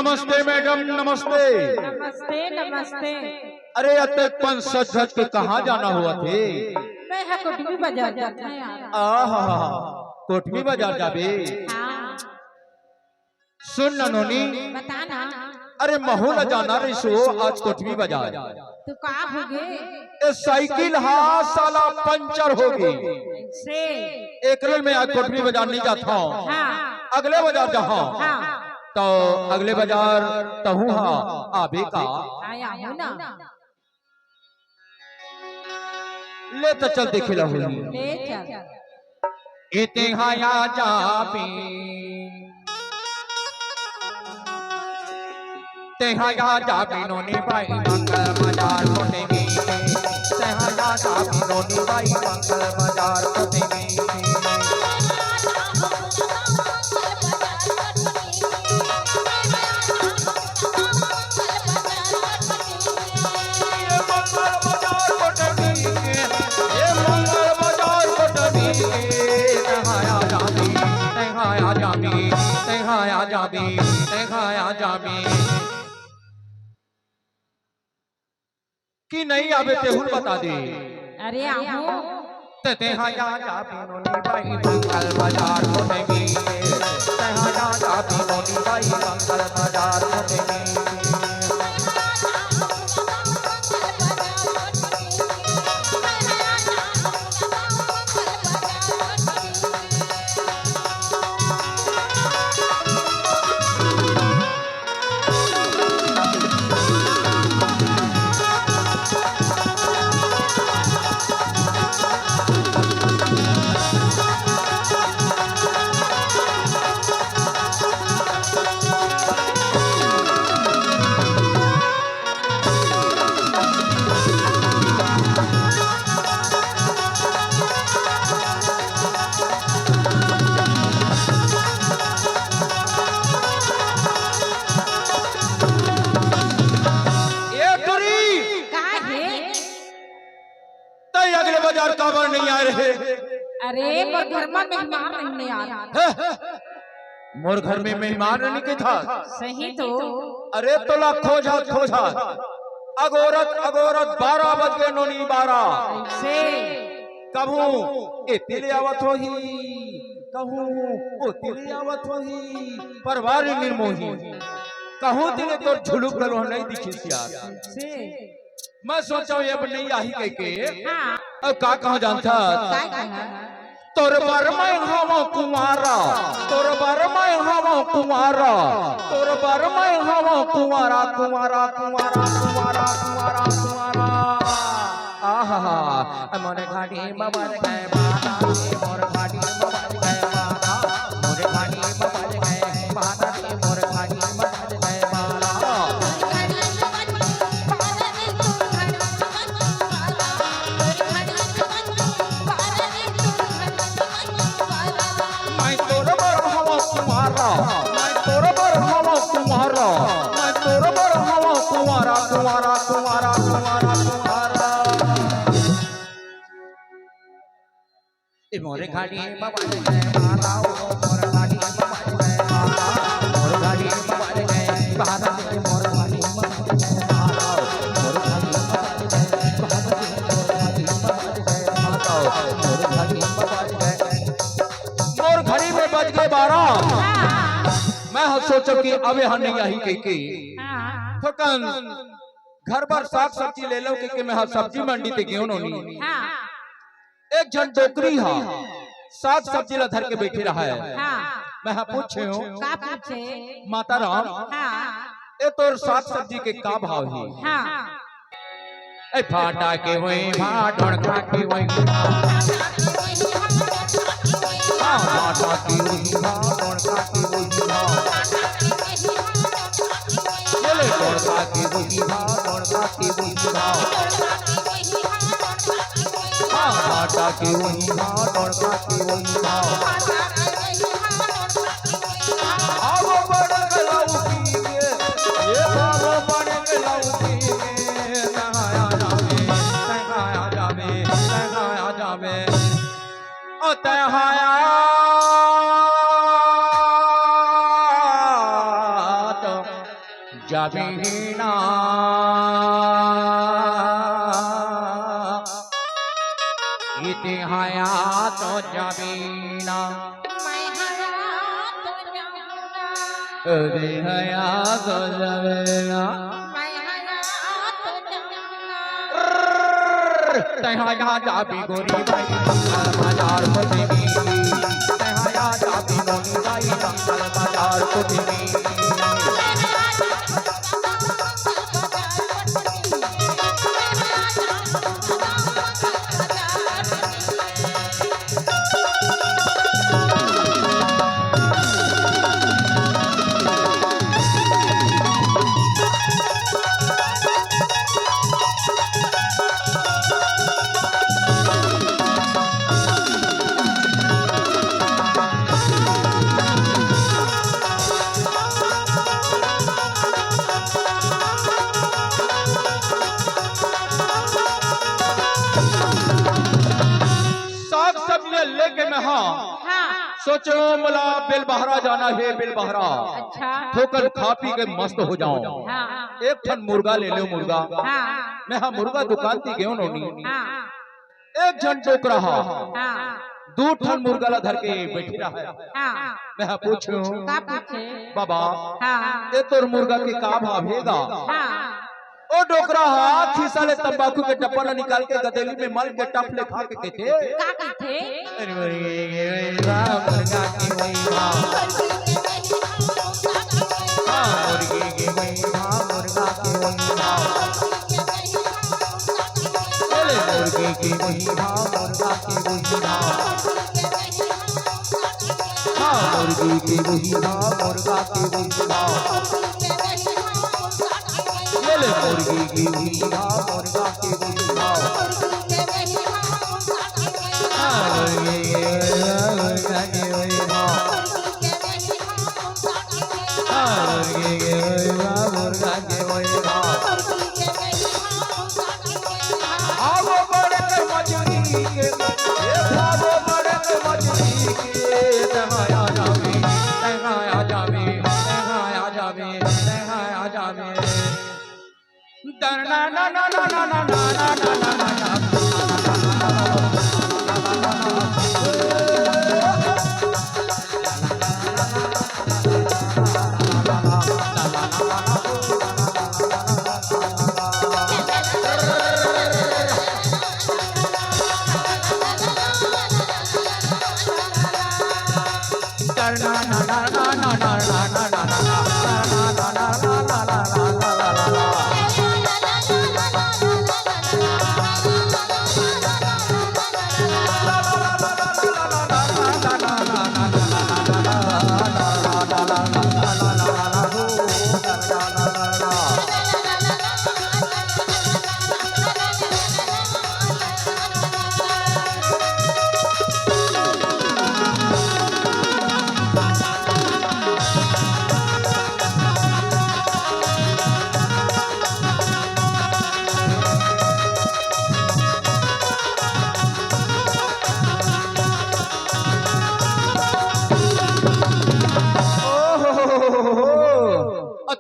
नमस्ते मैडम, नमस्ते। नमस्ते नमस्ते। अरे अतः पंच सच के कहाँ जाना हुआ थे? मैं है कोटमी बाजार जाता है यार। आहा, कोटमी बाजार जाबे। हाँ सुन ननोनी, बताना। अरे महू न जाना रही सो आज कोटमी बाजार। तो कहाँ हो गए? ए साइकिल हा साला पंचर होगी। से एक में आज कोटमी बाजार नहीं जाता हूँ। हाँ अगले बाजार जहाँ हाँ तो अगले बाजार तहू हा आबे का आया हो ना। ले तो चल देखे लहू ले चल। इते हाया जाबे ते हाया जाबे नोनी भाई मंगल बाजार कोटेगी। ते हाया जाबे नोनी भाई मंगल बाजार कोटेगी। कि नहीं आवे तेहुन बता दे। अरे आओ ते हाया जाबे नोनी भाई मंगल बाजार कोटेगी। ते हाया जाबे नोनी भाई मंगल बाजार कोटेगी। अगले बाजार काबर नहीं आ रहे? अरे मोर घर में मेहमान नहीं आ रहा। मोर घर में मेहमान नहीं के था। सही तो। अरे तोला खोजा खोजा अगोरत अगोरत 12 बज गए नोनी 12 से कभू ए तिले आवत होही कहूं ओ तिले आवत होही परवार निर्मोही कहूं तिले तो झुलुक गलो नहीं दिखी यार से मैं सोचा ये अब नहीं आई कह के हाँ अब का कहां जानता तोर बर मैं हवा कुमारा तोर बर मैं हवा कुमारा तोर बर मैं हवा कुमारा कुमारा कुमारा कुमारा कुमारा कुमारा आहा मन घाटी बबर गए बाना मोर घाटी बबर गए बाना मोर घाटी बबर गए बाना मोर घाटी बबर गए बाना मैं तोर बर हवा कुमारा मैं तोर बर हवा कुमारा मैं तोर बर हवा कुमारा कुमारा कुमारा कुमारा कुमारा ए मोरे घाटी बबर गए बाना मोर घाटी बबर गए बाना मोर घाटी बबर गए बाना मोर घाटी बबर गए बाना मोर घाटी बबर गए बाना मोर घाटी बबर गए मोर घड़ी में बज गए 12 मैं सोचो कि अबे हम नहीं आई के हाँ थकन घर पर साग सब्जी ले लो कि मैं सब्जी मंडी ते क्यों नोनी हाँ एक जन डोकरी हा साग सब्जी ला धर के बैठे रहा है हाँ मैं पूछे हूँ का पूछे? माता राम हाँ ए तोर साग सब्जी के का भाव है? हाँ ए फाटा के वही भाटण खा के वही हां फाटा के वही भाटण खा के वही बोले तोर खा के वही भाटण खा के वही हां फाटा के वही भाटण खा के वही आवो बड़ गलाऊ पी के ये आवो बड़ गलाऊ पी के नहाया जावे ओ तहाया तो जाबीना इति हयात जाबीना इति हयात जाबीना तहाया जाबी गोरी बाई मंगल बाजार को देवी तहाया जाबी गोरी बाई मंगल बाजार को देवी लेके मैं सोचो मला बिल बहरा जाना है बिल बहरा अच्छा ठोकर खा पी के मस्त हो जाऊं एक ठन मुर्गा ले लो मुर्गा मैं मुर्गा दुकान थी गयो नोनी एक जन टोक रहा दो ठन मुर्गा ला धर के बैठी रहा है मैं पूछूं बाबा ये तोर मुर्गा के का भाव हेगा ओ डोकरा हाथ खिसाले तंबाकू के डब्बा ना निकाल के गदेली में मल के टप ले खा के कहते का कहते अरे मुर्गा की वही मां मुर्गी की वही मां मुर्गा की वही मां बोले मुर्गी की वही मां मुर्गा की वही मां मुर्गी की वही मां मुर्गा की वही मां मुर्गी की वही मां मुर्गा की वही मां मुर्गा की वही मां मुर्गा की वही मां भागो बड़े के मछली के भागो बड़े के मछली के तहाया जावे तहाया जावे तहाया जावे तहाया जावे ना ना ना ना ना ना ना ना ना ना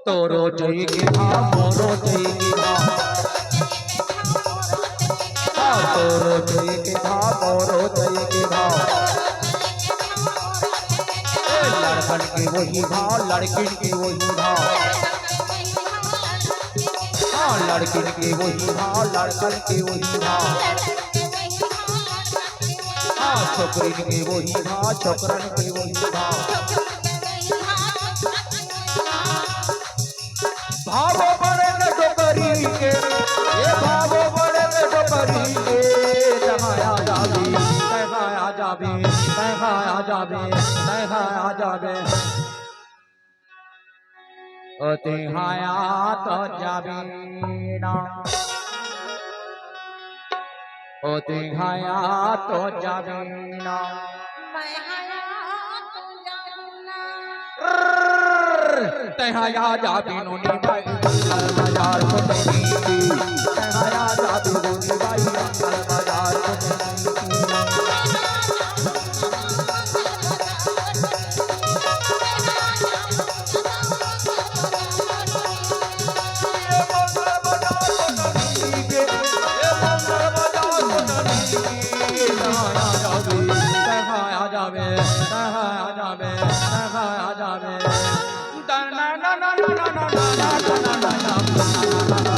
तोरो जई के मोरो जई के तोरो जई के मोरो जई के लड़कन के वही भाव लड़किन के वही भाव लड़किन के वही भाव लड़कन के वही भाव छोकरिन के वही भाव छोकरन के वही भाव भावो बड़े के डोकरी के ये भावो बड़े के डोकरी के तहाया जाबी तहाया जाबी तहाया जाबी तहाया जाबी ओ तहाया तो जाबी ना ओ तहाया तो जाबी ना तहाया जाबी नोनी बाई मंगल बाजार को देवी तहाया जाबी नोनी बाई मंगल बाजार को देवी आ जावे आ जावे ना ना ना ना ना ना ना ना ना ना